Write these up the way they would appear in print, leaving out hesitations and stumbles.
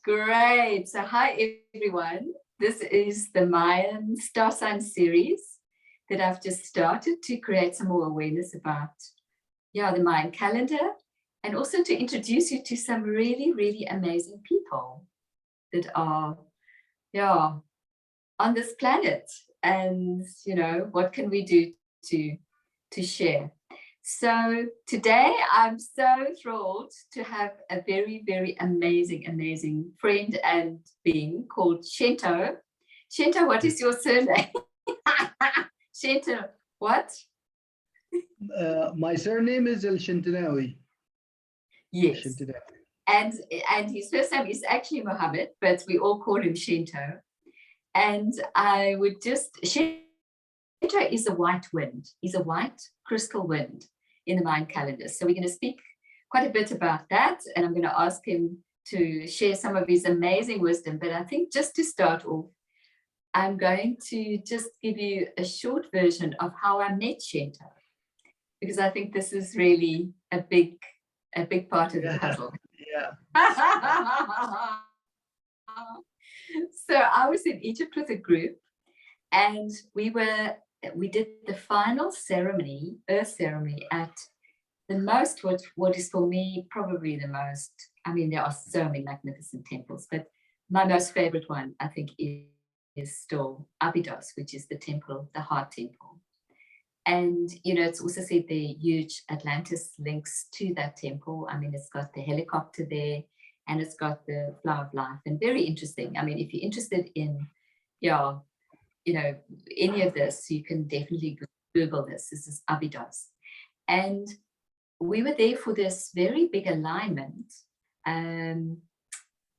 Great. So hi, everyone. This is the Mayan Star Sign series that I've just started to create some more awareness about, the Mayan calendar, and also to introduce you to some really, really amazing people that are, on this planet. And, what can we do to share? So today I'm so thrilled to have a very, very amazing friend and being called Shento. Shento, what is your surname? Shento, what? My surname is El Shintinawi. Yes. And his first name is actually Mohammed, but we all call him Shento. And I would Shento is a white wind. He's a white crystal wind in the Mayan calendar. So we're going to speak quite a bit about that. And I'm going to ask him to share some of his amazing wisdom. But I think just to start off, I'm going to just give you a short version of how I met Shento, because I think this is really a big part of the puzzle. Yeah. So I was in Egypt with a group, and we did the final ceremony, earth ceremony, at the most, what is for me probably the most, I mean, there are so many magnificent temples, but my most favorite one, I think, is still Abydos, which is the temple, the heart temple. And, it's also said there huge Atlantis links to that temple. I mean, it's got the helicopter there, and it's got the flower of life, and very interesting. I mean, if you're interested in, any of this, you can definitely Google this. This is Abydos. And we were there for this very big alignment in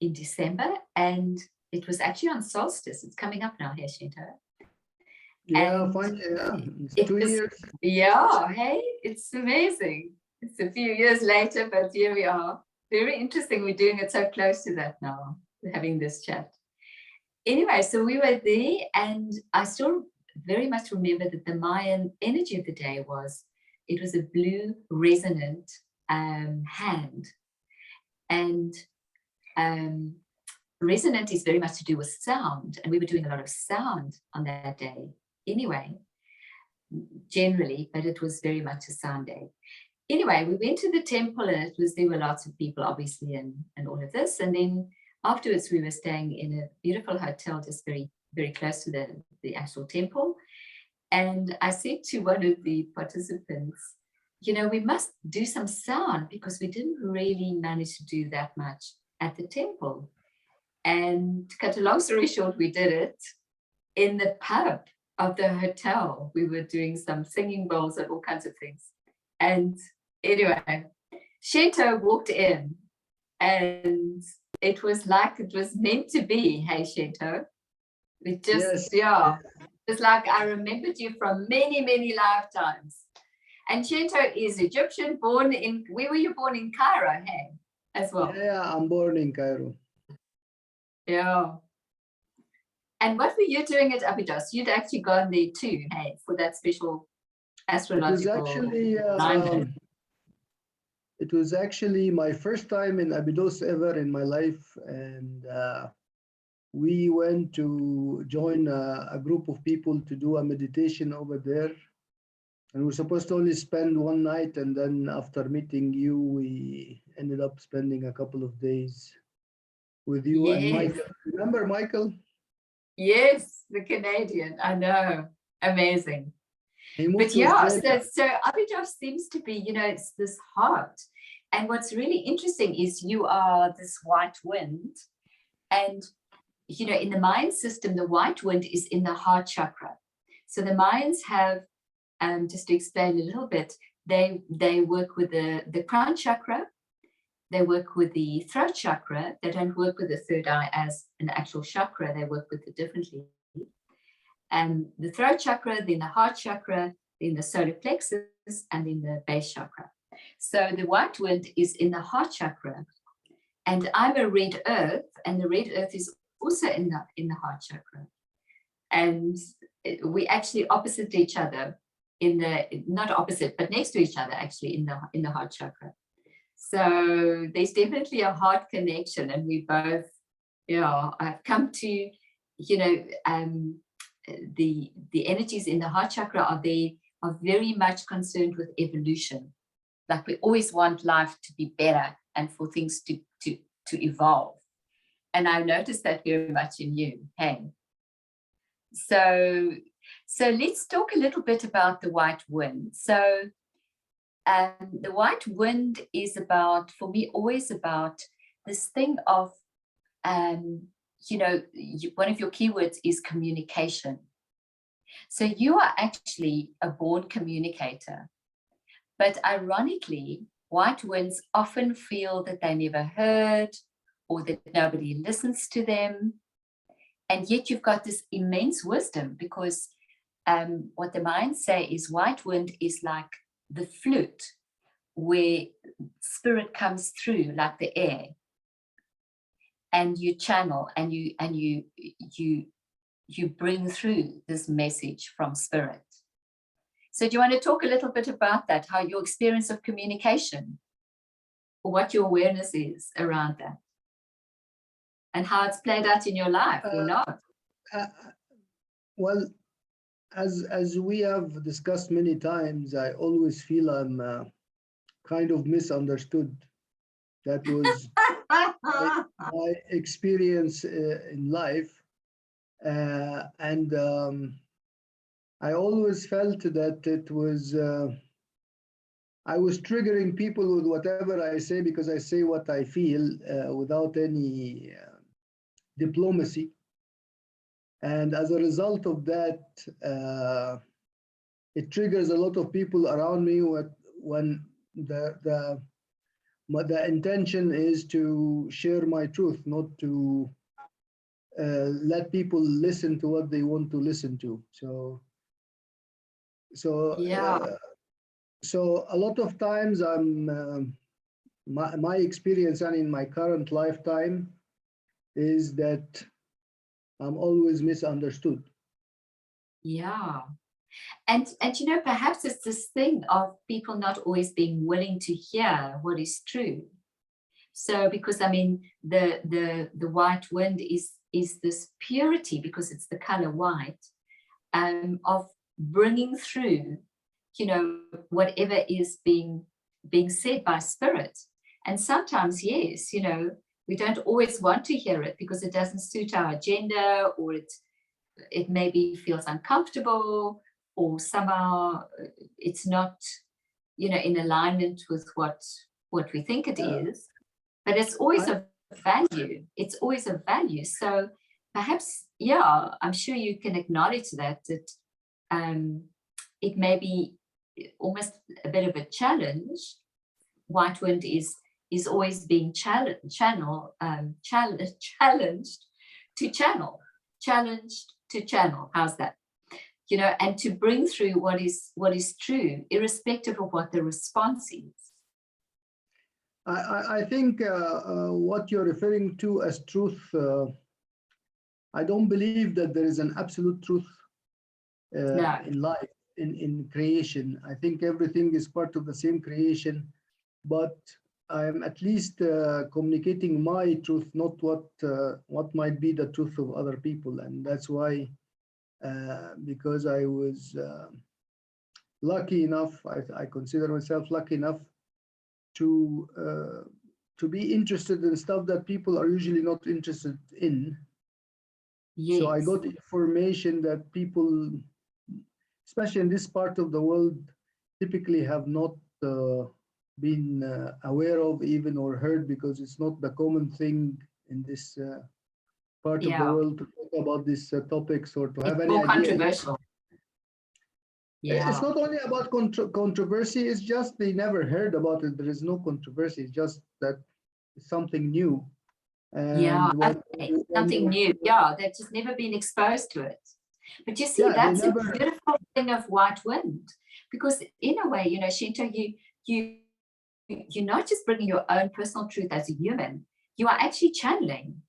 December, and it was actually on solstice. It's coming up now, here, Shento. Yeah, fine. Yeah, it's 2 years. Yeah, hey, it's amazing. It's a few years later, but here we are. Very interesting. We're doing it so close to that now, having this chat. Anyway, so we were there, and I still very much remember that the Mayan energy of the day was a blue resonant hand. And resonant is very much to do with sound, and we were doing a lot of sound on that day anyway, generally, but it was very much a sound day. Anyway, we went to the temple, and there were lots of people, obviously, and all of this. And then afterwards, we were staying in a beautiful hotel, just very, very close to the actual temple. And I said to one of the participants, we must do some sound, because we didn't really manage to do that much at the temple. And to cut a long story short, we did it in the pub of the hotel. We were doing some singing bowls and all kinds of things. And anyway, Shento walked in, and it was like it was meant to be. Hey, Shento. It just, It's like I remembered you from many, many lifetimes. And Shento is Egyptian, where were you born? In Cairo, hey, as well? Yeah, I'm born in Cairo. Yeah. And what were you doing at Abydos? You'd actually gone there too, hey, for that special astrological It was actually my first time in Abydos ever in my life, and we went to join a group of people to do a meditation over there. And we were supposed to only spend one night, and then after meeting you, we ended up spending a couple of days with you and Michael. Remember Michael? Yes, the Canadian. I know. Amazing. But so Abydos seems to be, it's this heart. And what's really interesting is you are this white wind. And, in the Mayan system, the white wind is in the heart chakra. So the Mayans have, just to explain a little bit, they work with the crown chakra. They work with the throat chakra. They don't work with the third eye as an actual chakra. They work with it differently. And the throat chakra, then the heart chakra, then the solar plexus, and then the base chakra. So the white wind is in the heart chakra. And I'm a red earth, and the red earth is also in the heart chakra. And we actually opposite each other not opposite, but next to each other, actually, in the heart chakra. So there's definitely a heart connection, and we both Yeah, I've come to, the energies in the heart chakra are very much concerned with evolution. Like we always want life to be better and for things to evolve. And I noticed that very much in you. Hey. So let's talk a little bit about the white wind. So the white wind is about, for me, always about this thing of, one of your keywords is communication. So you are actually a born communicator. But ironically, white winds often feel that they're never heard or that nobody listens to them. And yet you've got this immense wisdom, because what the Mayans say is white wind is like the flute where spirit comes through like the air, and you channel and you bring through this message from spirit. So do you want to talk a little bit about that, how your experience of communication, or what your awareness is around that, and how it's played out in your life or not? Well, as we have discussed many times, I always feel I'm kind of misunderstood. That was my experience in life. And I always felt that it was, I was triggering people with whatever I say, because I say what I feel without any diplomacy. And as a result of that, it triggers a lot of people around me when the intention is to share my truth, not to let people listen to what they want to listen to. Yeah. So a lot of times my experience and in my current lifetime is that I'm always misunderstood. Yeah. And perhaps it's this thing of people not always being willing to hear what is true. So because the white wind is this purity, because it's the color white, of bringing through, whatever is being said by spirit. And sometimes, yes, we don't always want to hear it because it doesn't suit our agenda, or it maybe feels uncomfortable, or somehow it's not, in alignment with what we think it is. But it's always a value. It's always a value. So perhaps, yeah, I'm sure you can acknowledge that it may be almost a bit of a challenge. White wind is always being challenged to channel. How's that? And to bring through what is true, irrespective of what the response is. I think what you're referring to as truth, I don't believe that there is an absolute truth No. in life, in creation. I think everything is part of the same creation, but I'm at least communicating my truth, not what might be the truth of other people. And that's why, because I was lucky enough, I consider myself lucky enough to be interested in stuff that people are usually not interested in. Yes. So I got information that people, especially in this part of the world, typically have not been aware of even or heard, because it's not the common thing in this part of the world to talk about these topics or to have any idea. Controversial. Yeah. It's not only about controversy, it's just they never heard about it. There is no controversy, it's just that it's something new. And something new. Yeah, they've just never been exposed to it. But you see, that's a beautiful thing of white wind, because in a way, Shento, you're not just bringing your own personal truth as a human, you are actually channeling,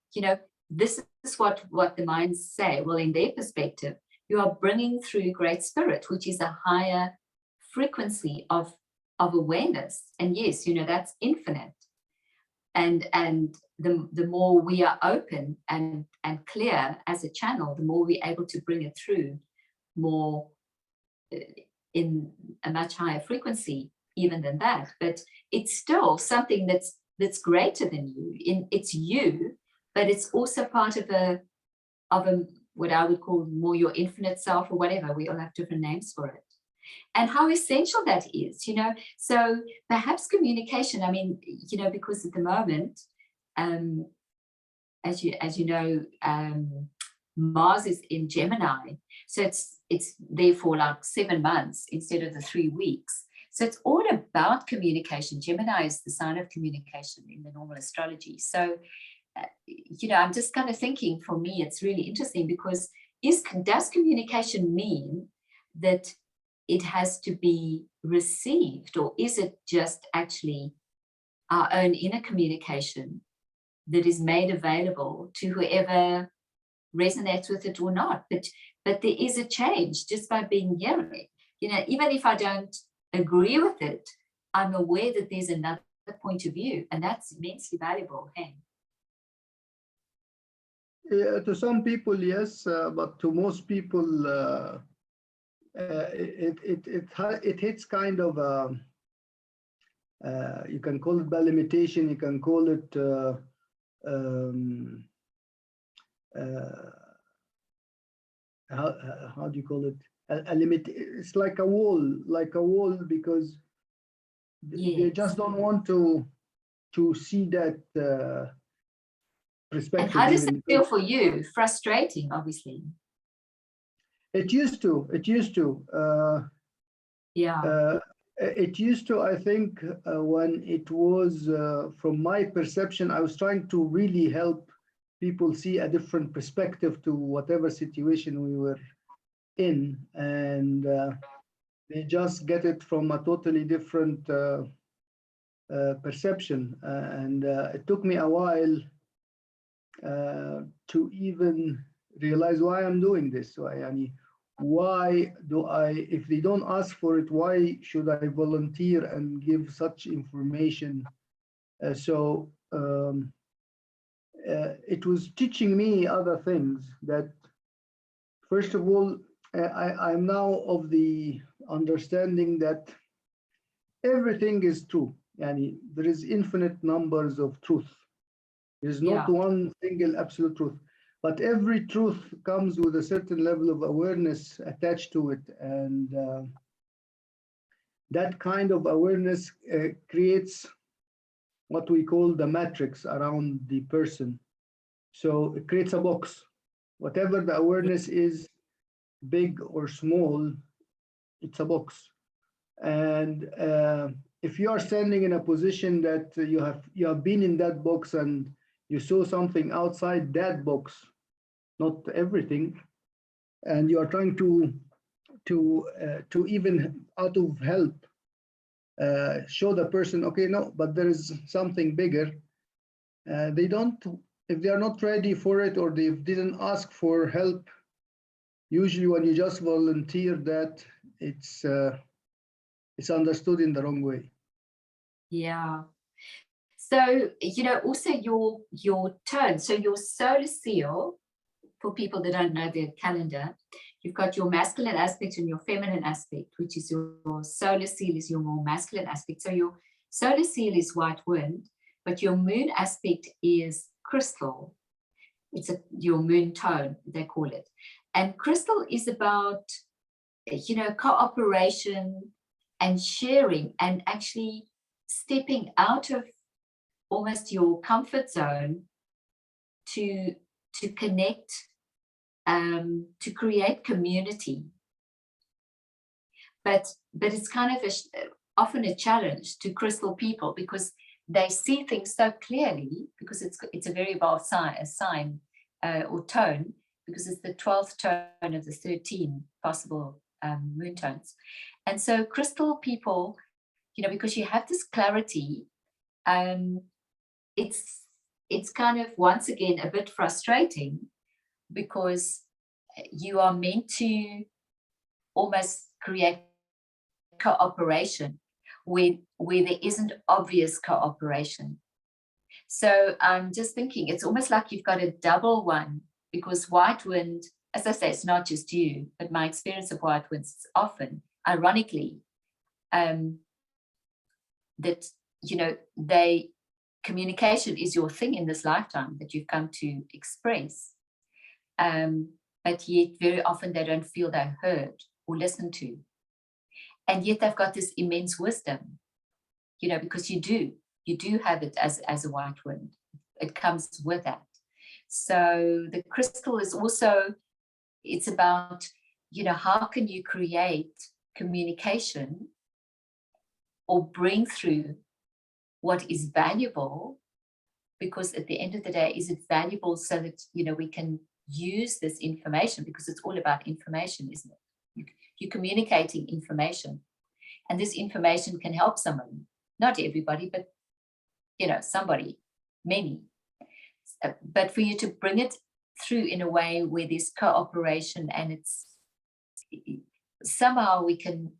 this is what the Mayans say. Well, in their perspective, you are bringing through great spirit, which is a higher frequency of awareness. And yes, that's infinite. And the more we are open and clear as a channel, the more we're able to bring it through more in a much higher frequency even than that. But it's still something that's greater than you. It's you, but it's also part of a what I would call more your infinite self or whatever. We all have different names for it. And how essential that is, you know. So perhaps communication, I mean, you know, because at the moment, as you know, Mars is in Gemini, so it's there for like 7 months instead of the 3 weeks. So it's all about communication. Gemini is the sign of communication in the normal astrology. So, you know, I'm just kind of thinking, for me, it's really interesting because does communication mean that it has to be received, or is it just actually our own inner communication that is made available to whoever resonates with it or not? But there is a change just by being hearing. You know, even if I don't agree with it, I'm aware that there's another point of view, and that's immensely valuable. Hey? Yeah, to some people, yes, but to most people, it hits kind of you can call it by limitation, you can call it how do you call it, a limit. It's like a wall, because they just don't want to see that perspective. And how does even it feel for you? Frustrating, obviously. It used to. Yeah. It used to, I think, when it was, from my perception, I was trying to really help people see a different perspective to whatever situation we were in, and they just get it from a totally different perception. And it took me a while to even realize why I'm doing this. Why do I, if they don't ask for it, why should I volunteer and give such information? It was teaching me other things, that first of all, I'm now of the understanding that everything is true. There is infinite numbers of truth. There is not one single absolute truth, but every truth comes with a certain level of awareness attached to it. And that kind of awareness creates what we call the matrix around the person. So it creates a box. Whatever the awareness is, big or small, it's a box. And if you are standing in a position that you have been in that box and you saw something outside that box, not everything, and you are trying to even out of help show the person, okay, no, but there is something bigger. They don't, if they are not ready for it, or they didn't ask for help, usually when you just volunteer that, it's understood in the wrong way. Yeah. So, you know, also your tone, so your solar seal, for people that don't know their calendar, you've got your masculine aspect and your feminine aspect, which is your solar seal is your more masculine aspect. So your solar seal is white wind, but your moon aspect is crystal. It's your moon tone, they call it. And crystal is about, you know, cooperation and sharing, and actually stepping out of almost your comfort zone to connect, to create community. But it's kind of often a challenge to crystal people, because they see things so clearly, because it's a very evolved sign or tone, because it's the 12th tone of the 13 possible moon tones. And so crystal people, you know, because you have this clarity, it's kind of, once again, a bit frustrating, because you are meant to almost create cooperation where there isn't obvious cooperation. So I'm just thinking, it's almost like you've got a double one, because white wind, as I say, it's not just you, but my experience of white winds is often, ironically, that, you know, communication is your thing in this lifetime that you've come to express. But yet very often they don't feel they're heard or listened to. And yet they've got this immense wisdom, you know, because you do have it as a white wind. It comes with that. So the crystal is also, it's about, you know, how can you create communication or bring through what is valuable, because at the end of the day, is it valuable so that, you know, we can use this information, because it's all about information, isn't it? You're communicating information, and this information can help someone, not everybody, but, you know, somebody, many. But for you to bring it through in a way where there's cooperation, and it's somehow we can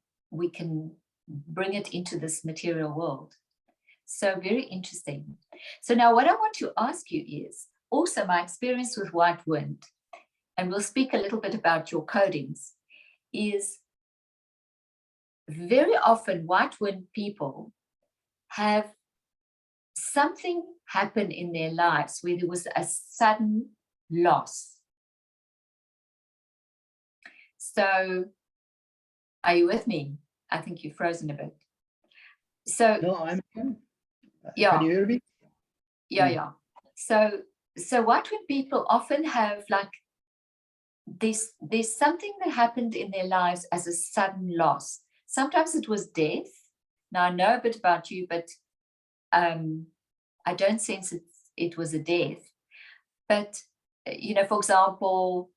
bring it into this material world. So very interesting. So now what I want to ask you is also my experience with white wind, and we'll speak a little bit about your codings, is very often white wind people have something happen in their lives where there was a sudden loss. So are you with me? I think you've frozen a bit. So No, I'm. Yeah. Can you hear me? Yeah. So white wind people often have like there's something that happened in their lives as a sudden loss. Sometimes it was death. Now I know a bit about you, but I don't sense it was a death. But you know, for example,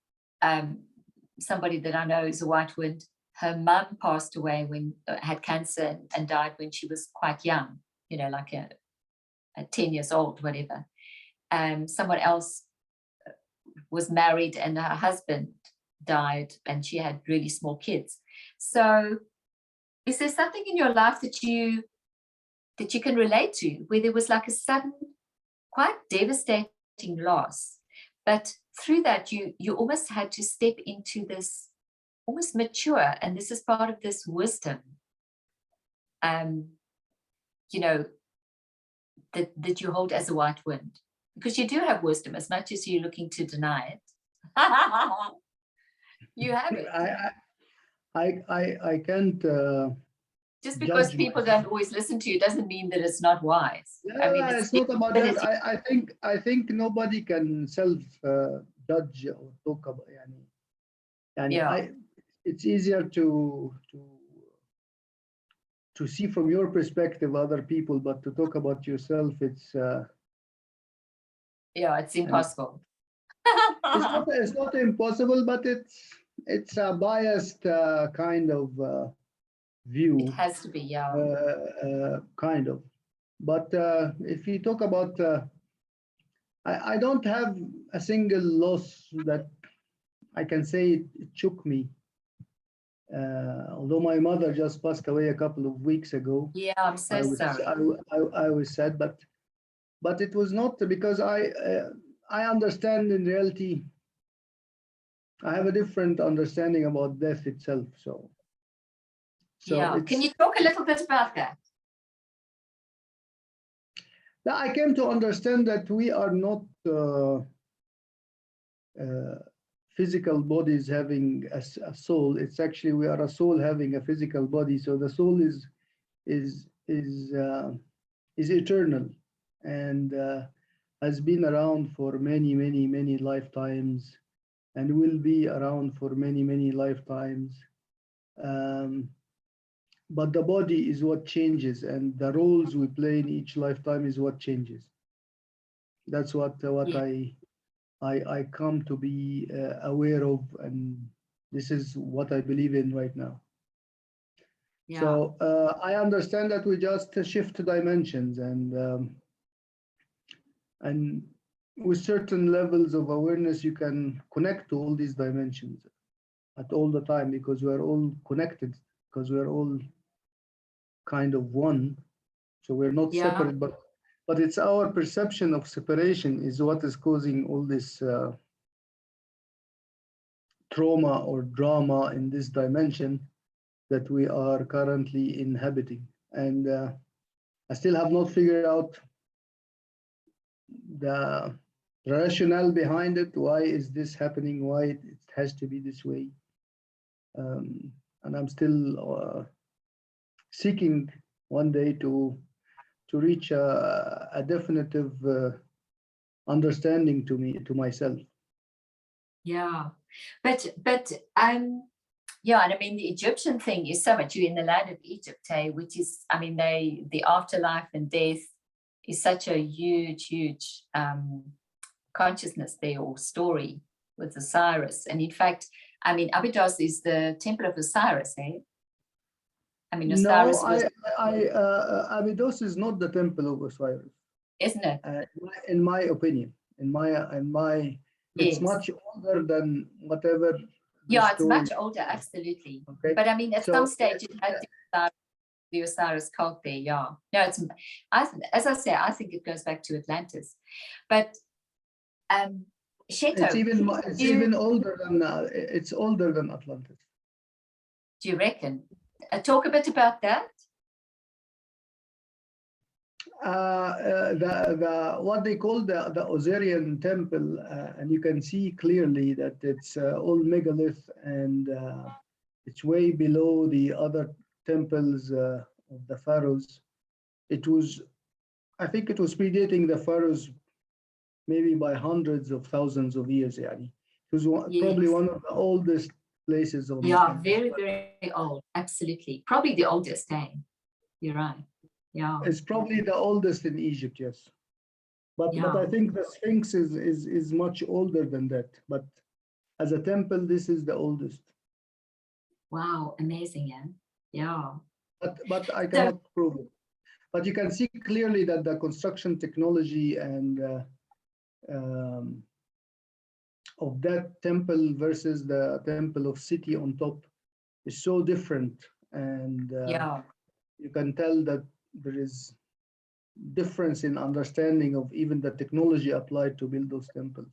somebody that I know is a white wind. Her mum passed away when had cancer and died when she was quite young. You know, like a 10 years old, whatever. Someone else was married and her husband died, and she had really small kids. So is there something in your life that you can relate to, where there was like a sudden, quite devastating loss, but through that you almost had to step into this almost mature, and this is part of this wisdom, you know, that you hold as a white wind, because you do have wisdom, as much as you're looking to deny it. You have it. I can't. Just because people don't always listen to you doesn't mean that it's not wise. Yeah, I mean, it's not about that. I think nobody can self judge or talk about. Yeah. It's easier to see from your perspective other people, but to talk about yourself, it's yeah, it's impossible. It's not impossible, but it's a biased kind of view. It has to be, yeah. Kind of. But if you talk about, I don't have a single loss that I can say it shook me. Although my mother just passed away a couple of weeks ago. Yeah, I'm so sorry. I was sad, but it was not because I understand in reality. I have a different understanding about death itself. So yeah, can you talk a little bit about that? I came to understand that we are not physical bodies having a soul. It's actually we are a soul having a physical body. So the soul is eternal and has been around for many lifetimes and will be around for many lifetimes. But the body is what changes, and the roles we play in each lifetime is what changes. That's what yeah. I come to be aware of, and this is what I believe in right now. Yeah. So I understand that we just shift dimensions, and with certain levels of awareness, you can connect to all these dimensions at all the time, because we are all connected, because we are all kind of one. So we're not separate, but but it's our perception of separation is what is causing all this trauma or drama in this dimension that we are currently inhabiting. And I still have not figured out the rationale behind it. Why is this happening? Why it has to be this way? And I'm still seeking one day to reach a definitive understanding to myself. Yeah, but yeah, and I mean the Egyptian thing is so much. You're in the land of Egypt, which is, I mean, the afterlife and death is such a huge consciousness there, or story with Osiris. And in fact, I mean, Abydos is the temple of Osiris, I mean, Osiris no, was, Abydos is not the temple of Osiris, isn't it? In my opinion, it's Yes. much older than whatever. Yeah, it's much older, absolutely. Okay. But I mean, at some stage, it had to be the Osiris cult there. Yeah. No, it's. As I say, I think it goes back to Atlantis. But Shento, it's even older than it's older than Atlantis. Do you reckon? Talk a bit about that. What they call the Osirian temple, and you can see clearly that it's all megalith, and it's way below the other temples of the pharaohs. I think it was predating the pharaohs maybe by hundreds of thousands of years. It was probably one of the oldest places on the very, very old. Absolutely. Probably the oldest, You're right. Yeah. It's probably the oldest in Egypt, yes. But I think the Sphinx is much older than that. But as a temple, this is the oldest. Wow, amazing, yeah. But I cannot prove it. But you can see clearly that the construction technology and of that temple versus the temple of City on top is so different, and you can tell that there is difference in understanding of even the technology applied to build those temples.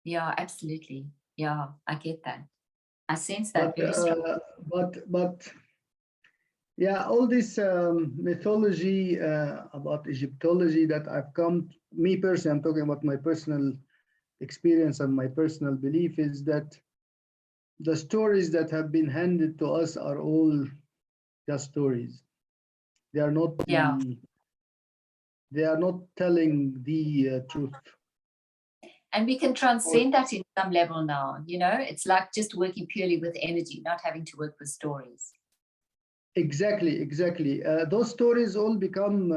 Yeah, absolutely. Yeah, I get that. I sense that very strongly. But yeah, all this mythology about Egyptology that I've come, me personally, I'm talking about my personal experience and my personal belief, is that the stories that have been handed to us are all just stories. They are not they are not telling the truth. And we can transcend that in some level now, it's like just working purely with energy, not having to work with stories. Exactly. Those stories all become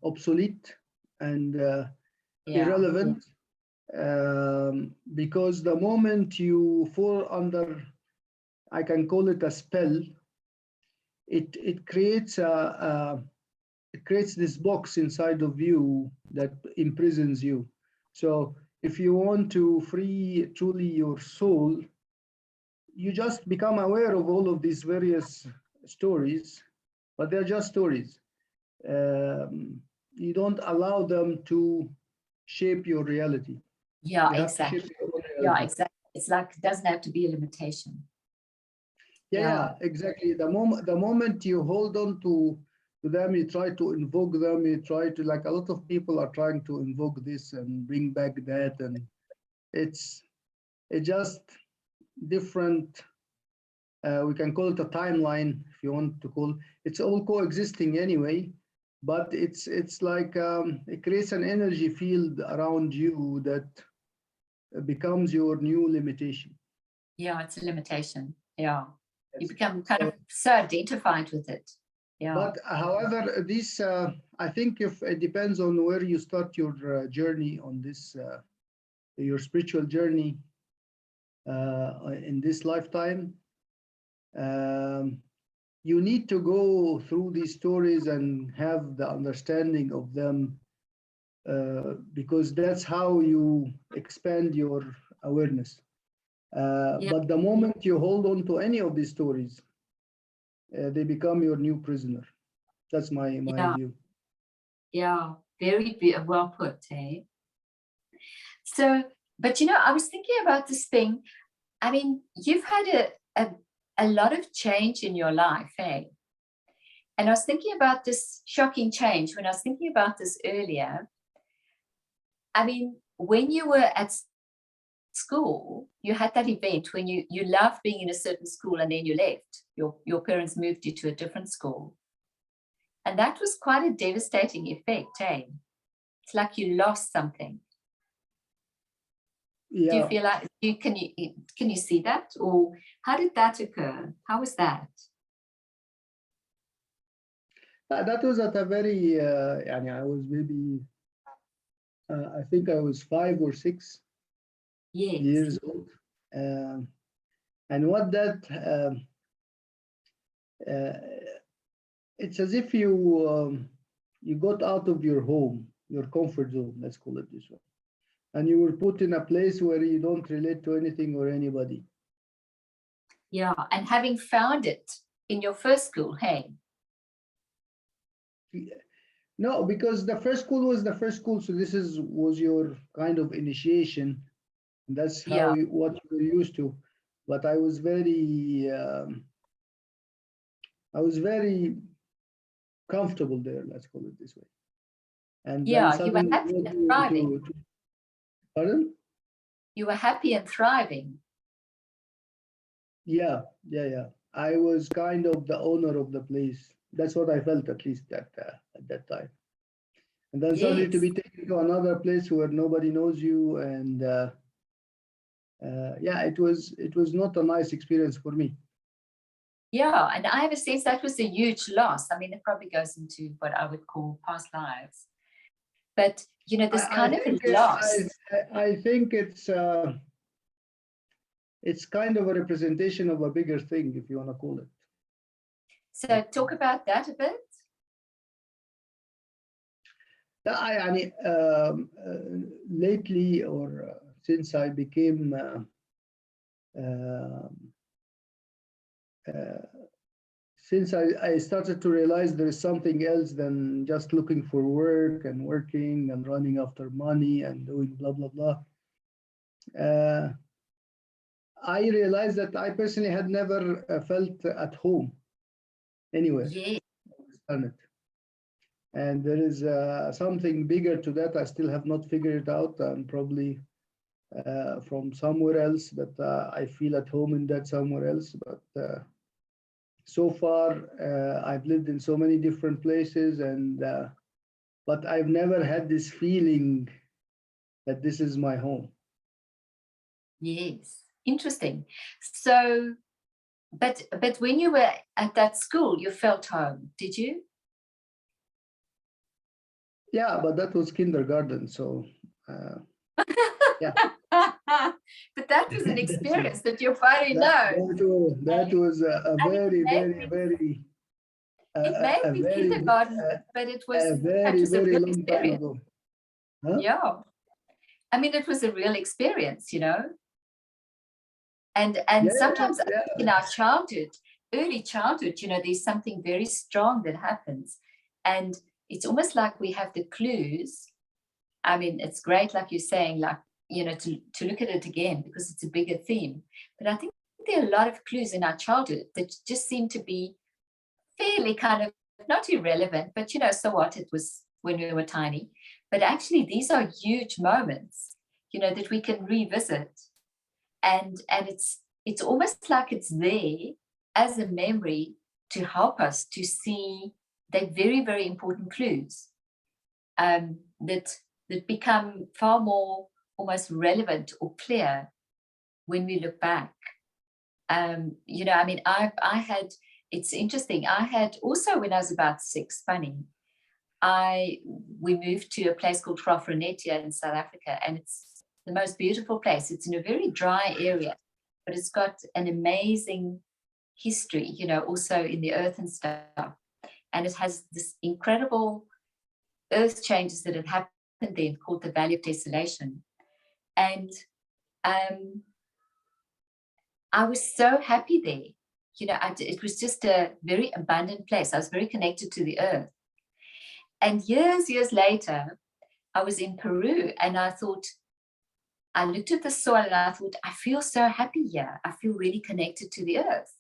obsolete and irrelevant, because the moment you fall under, I can call it a spell, it creates this box inside of you that imprisons you. So if you want to free truly your soul, you just become aware of all of these various stories, but they're just stories. You don't allow them to shape your reality. Yeah, exactly. Yeah, exactly. It's like it doesn't have to be a limitation. Yeah, exactly. The moment you hold on to them, you try to invoke them, you try to, like a lot of people are trying to invoke this and bring back that, and it's just different. We can call it a timeline if you want to call. It's all coexisting anyway, but it's like it creates an energy field around you that becomes your new limitation. Yeah, it's a limitation. Yeah. You become kind of so identified with it. Yeah. But however, this I think if it depends on where you start your journey on this, your spiritual journey in this lifetime. You need to go through these stories and have the understanding of them, because that's how you expand your awareness. But the moment you hold on to any of these stories, they become your new prisoner. That's my view. Yeah. Very well put, eh? So, but you know, I was thinking about this thing. I mean, you've had a lot of change in your life, eh? And I was thinking about this shocking change when I was thinking about this earlier. I mean, when you were at school, you had that event when you loved being in a certain school and then you left. Your parents moved you to a different school. And that was quite a devastating effect, eh? It's like you lost something. Yeah. Do you feel like can you see that? Or how did that occur? How was that? That was at a very, يعني I was maybe, I think I was 5 or 6 Yes. years old. And what that, it's as if you got out of your home, your comfort zone, let's call it this way. And you were put in a place where you don't relate to anything or anybody. Yeah, and having found it in your first school, hey? No, because the first school was the first school, so this was your kind of initiation. That's how Yeah. what you were used to. But I was very comfortable there, let's call it this way. And then Yeah, you were suddenly happy and thriving. Pardon? You were happy and thriving. Yeah. I was kind of the owner of the place. That's what I felt, at least at that time. And then suddenly to Yes. be taken to another place where nobody knows you, and yeah, it was not a nice experience for me. Yeah, and I have a sense that was a huge loss. I mean, it probably goes into what I would call past lives. But, you know, this kind of a loss. I think it's kind of a representation of a bigger thing, if you want to call it. So talk about that a bit. Lately, or since I became since I started to realize there is something else than just looking for work and working and running after money and doing blah blah blah. I realized that I personally had never felt at home anywhere Yeah. on this planet. And there is something bigger to that. I still have not figured it out, and probably from somewhere else, but I feel at home in that somewhere else. But so far, I've lived in so many different places, and but I've never had this feeling that this is my home. Yes. Interesting. So, but when you were at that school, you felt home, did you? Yeah, but that was kindergarten, so yeah. But that was an experience that your body knows. That was a very, very, very, It may a have been very, kindergarten, but it was a that very, was a very real long time experience. ago. Huh? Yeah. I mean, it was a real experience, you know. And sometimes in our childhood, early childhood, you know, there's something very strong that happens. And it's almost like we have the clues. I mean, it's great, like you're saying, like, you know, to look at it again because it's a bigger theme. But I think there are a lot of clues in our childhood that just seem to be fairly kind of not irrelevant, but, you know, so what? It was when we were tiny. But actually, these are huge moments, you know, that we can revisit. And it's almost like it's there as a memory to help us to see that very, very important clues that become far more almost relevant or clear when we look back. You know, I mean, I had, it's interesting. I had also when I was about 6, funny, we moved to a place called Graaff-Reinet in South Africa, and it's the most beautiful place. It's in a very dry area, but it's got an amazing history, you know, also in the earth and stuff. And it has this incredible earth changes that had happened then called the Valley of Desolation. And I was so happy there. You know, it was just a very abundant place. I was very connected to the earth. And years later, I was in Peru, and I looked at the soil and I thought, I feel so happy here. I feel really connected to the earth.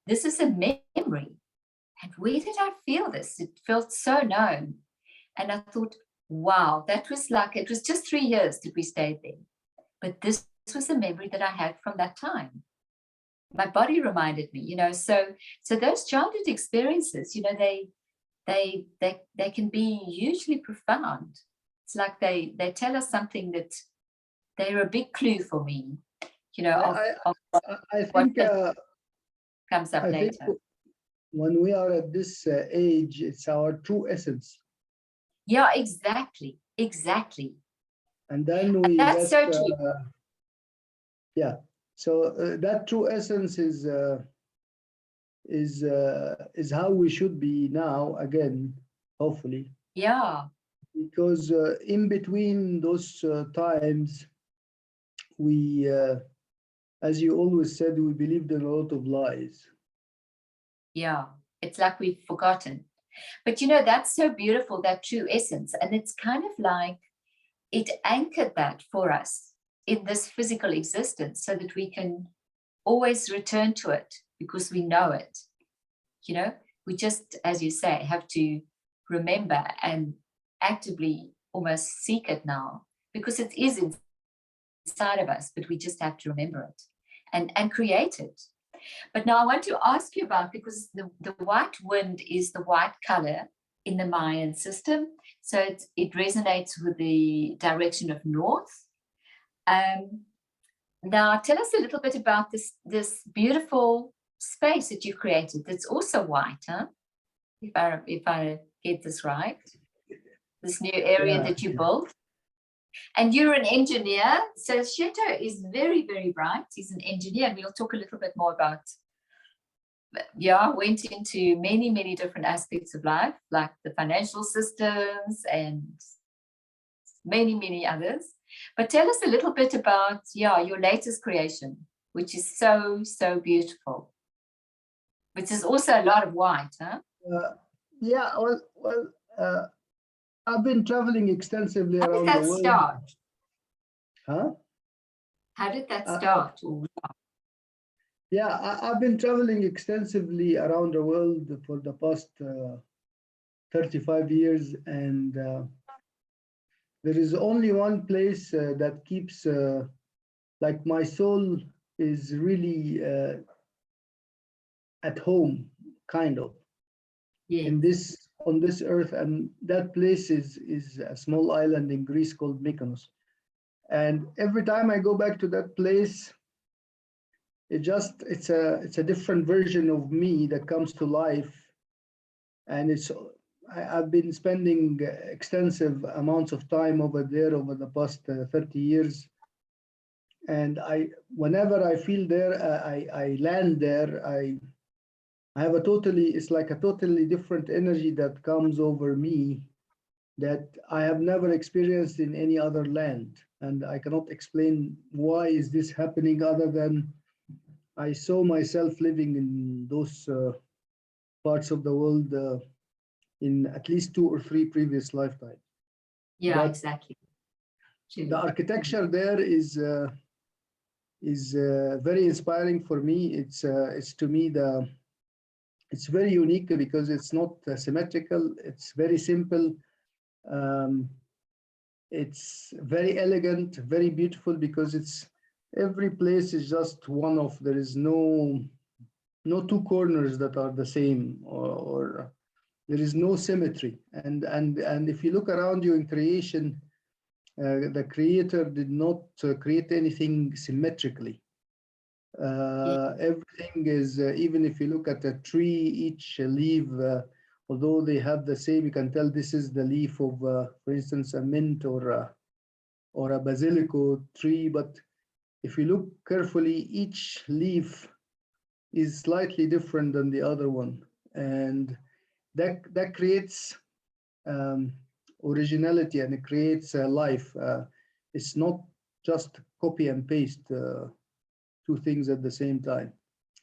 This is a memory. And where did I feel this? It felt so known. And I thought, wow, that was like, it was just 3 years that we stayed there. But this was a memory that I had from that time. My body reminded me, so those childhood experiences, they can be hugely profound. It's like they tell us something that they're a big clue for me, of I what think comes up I think later. when we are at this age, it's our true essence. Yeah, exactly. And then we That's get, so true. yeah. So that true essence is how we should be now again, hopefully. Yeah, Because in between those times, we, as you always said, we believed in a lot of lies. yeah. It's like we've forgotten. But that's so beautiful, that true essence. And it's kind of like it anchored that for us in this physical existence so that we can always return to it because we know it. We just, as you say, have to remember and actively almost seek it now because it is inside of us, but we just have to remember it and create it. But now I want to ask you about, because the white wind is the white color in the Mayan system. So it resonates with the direction of north. Now tell us a little bit about this beautiful space that you've created that's also white, huh? If I get this right, this new area that you built. And you're an engineer. So Shento is very, very bright. He's an engineer, and we'll talk a little bit more about, went into many, many different aspects of life, like the financial systems and many, many others. But tell us a little bit about, your latest creation, which is so, so beautiful, which is also a lot of white, huh? Yeah, well, I've been traveling extensively How did around the that world. start? Huh? How did that start? Yeah, I've been traveling extensively around the world for the past 35 years, and there is only one place that keeps, like my soul is really at home, kind of, in Yes. on this earth, and that place is a small island in Greece called Mykonos. And every time I go back to that place, it's a different version of me that comes to life, and I've been spending extensive amounts of time over there over the past 30 years. And whenever I feel there, I land there, I have it's like a totally different energy that comes over me that I have never experienced in any other land. And I cannot explain why is this happening other than I saw myself living in those parts of the world in at least 2 or 3 previous lifetimes. Yeah, But exactly. True. the architecture there is very inspiring for me. It's to me it's very unique because it's not symmetrical. It's very simple. Um, it's very elegant, very beautiful because every place is just one of. There is no two corners that are the same, or there is no symmetry. And if you look around you in creation, the creator did not create anything symmetrically. Everything is, even if you look at a tree, each leaf, although they have the same, you can tell this is the leaf of, for instance, a mint or a basilico tree. But if you look carefully, each leaf is slightly different than the other one, and that creates originality, and it creates life. It's not just copy and paste two things at the same time.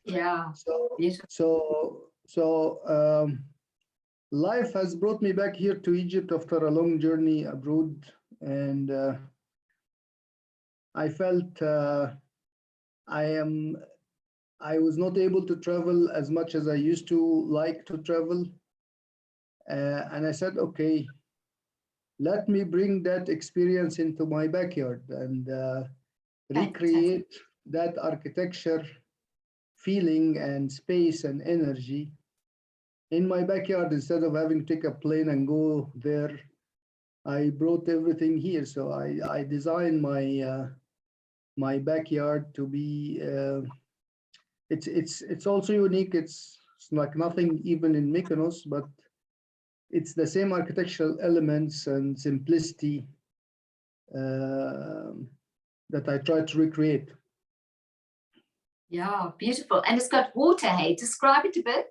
Yeah. So Beautiful. so so life has brought me back here to Egypt after a long journey abroad, and I felt I am I was not able to travel as much as I used to like to travel, and I said, okay, let me bring that experience into my backyard and Fantastic. recreate that architecture feeling and space and energy in my backyard. Instead of having to take a plane and go there, I brought everything here. So I designed my backyard to be it's also unique. It's like nothing even in Mykonos, but it's the same architectural elements and simplicity uh, that I try to recreate. Yeah, beautiful. And it's got water, hey? Describe it a bit.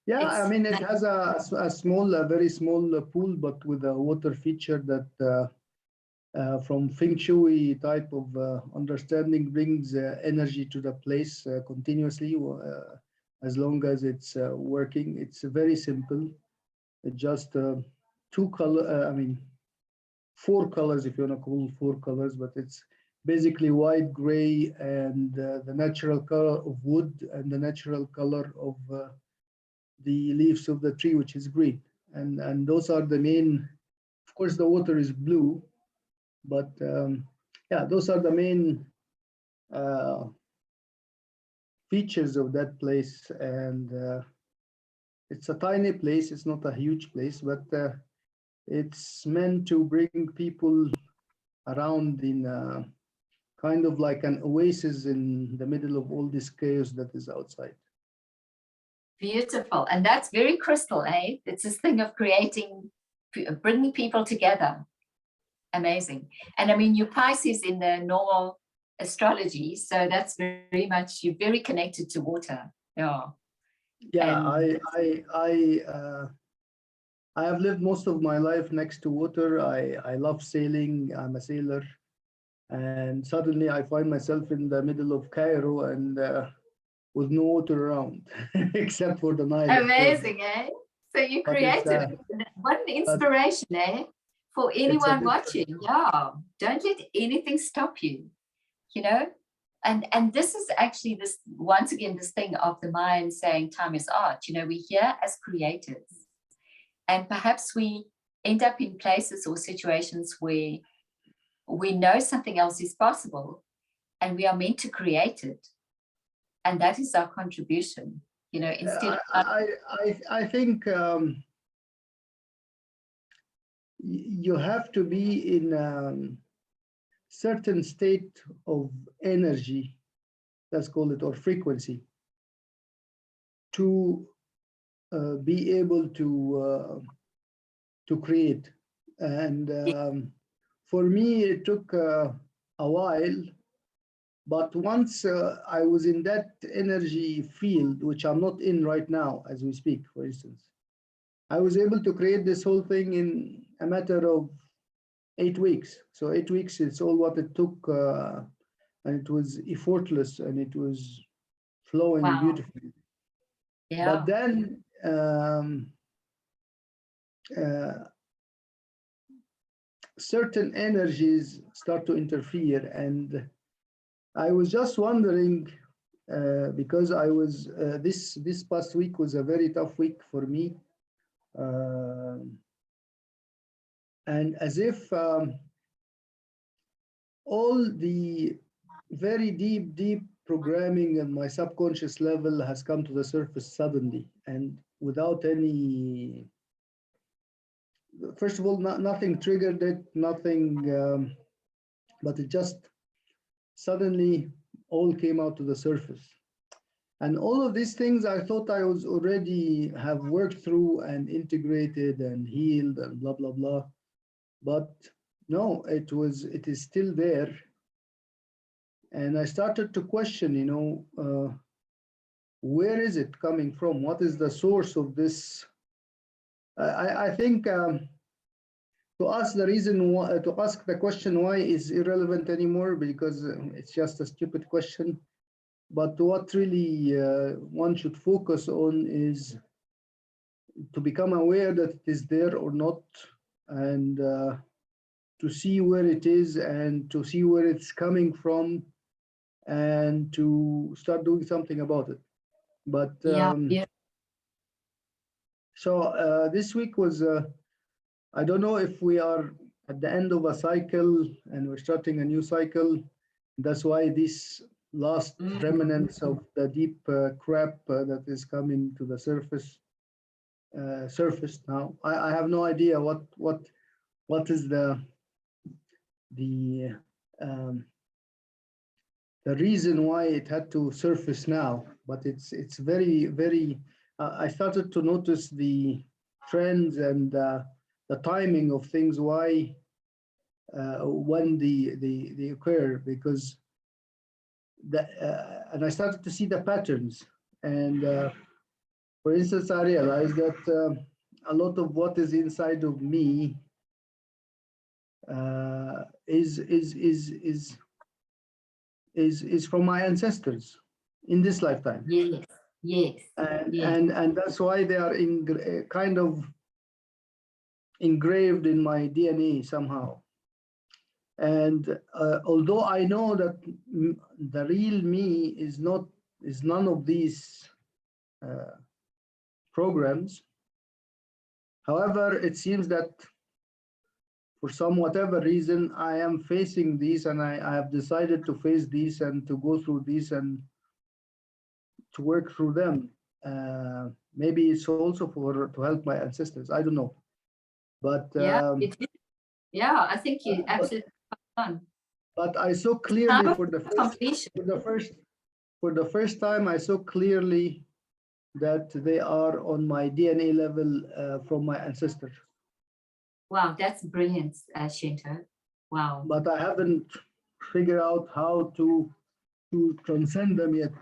Yeah, I It's mean, it has a small, a very small pool, but with a water feature that from Feng Shui type of understanding brings energy to the place continuously as long as it's working. It's very simple. It's just two color, I mean, four colors, if you want to call four colors, but it's basically white, gray, and the natural color of wood and the natural color of the leaves of the tree, which is green. And those are the main, of course, the water is blue, but yeah, those are the main uh, features of that place. And it's a tiny place, it's not a huge place, but it's meant to bring people around in kind of like an oasis in the middle of all this chaos that is outside. beautiful. And that's very crystal, eh? It's this thing of creating, bringing people together. Amazing. And I mean, you're Pisces in the normal astrology, so that's very much, you're very connected to water. Yeah. Yeah, And I have lived most of my life next to water. I love sailing. I'm a sailor. And suddenly I find myself in the middle of Cairo and with no water around except for the Nile, of course. amazing, eh? So you But it's created what an but inspiration, eh? For it's a anyone different. watching. Yeah. Don't let anything stop you, you know? And this is actually this, once again, this thing of the Mayans saying time is art. You know, we're here as creators. And perhaps we end up in places or situations where we know something else is possible and we are meant to create it. And that is our contribution, you know, instead of I think you have to be in a certain state of energy, let's call it, or frequency, to be able to create. And for me, it took a while, but once I was in that energy field, which I'm not in right now as we speak, for instance, I was able to create this whole thing in a matter of 8 weeks. So 8 weeks, it's all what it took, and it was effortless and it was flowing wow. beautifully. But Yeah. then uh, certain energies start to interfere, and I was just wondering because I was this past week was a very tough week for me, uh, and as if all the very deep programming in my subconscious level has come to the surface suddenly and without any. First of all, nothing triggered it, nothing, but it just suddenly all came out to the surface. And all of these things I thought I was already have worked through and integrated and healed and blah, blah, blah. But no, it is still there. And I started to question, where is it coming from? What is the source of this? I think to ask the reason why, to ask the question why is irrelevant anymore because it's just a stupid question. But what really one should focus on is to become aware that it is there or not, and to see where it is and to see where it's coming from, and to start doing something about it. But Yeah. so this week was, I don't know if we are at the end of a cycle and we're starting a new cycle. That's why these last remnants of the deep crap that is coming to the surface surfaced now. I have no idea what is the um, the reason why it had to surface now, but it's very. I started to notice the trends and the timing of things. Why when they occur, because and I started to see the patterns. And for instance, I realized that a lot of what is inside of me is from my ancestors in this lifetime. Yes, yes, yes. And that's why they are kind of engraved in my DNA somehow. And although I know that the real me is none of these programs, however, it seems that for some whatever reason I am facing these, and I have decided to face these and to go through these and to work through them. Maybe it's also to help my ancestors. I don't know, but yeah, I think you absolutely on. But I saw clearly for the first time, I saw clearly that they are on my DNA level from my ancestors. Wow, that's brilliant, Shento. Wow. But I haven't figured out how to transcend them yet.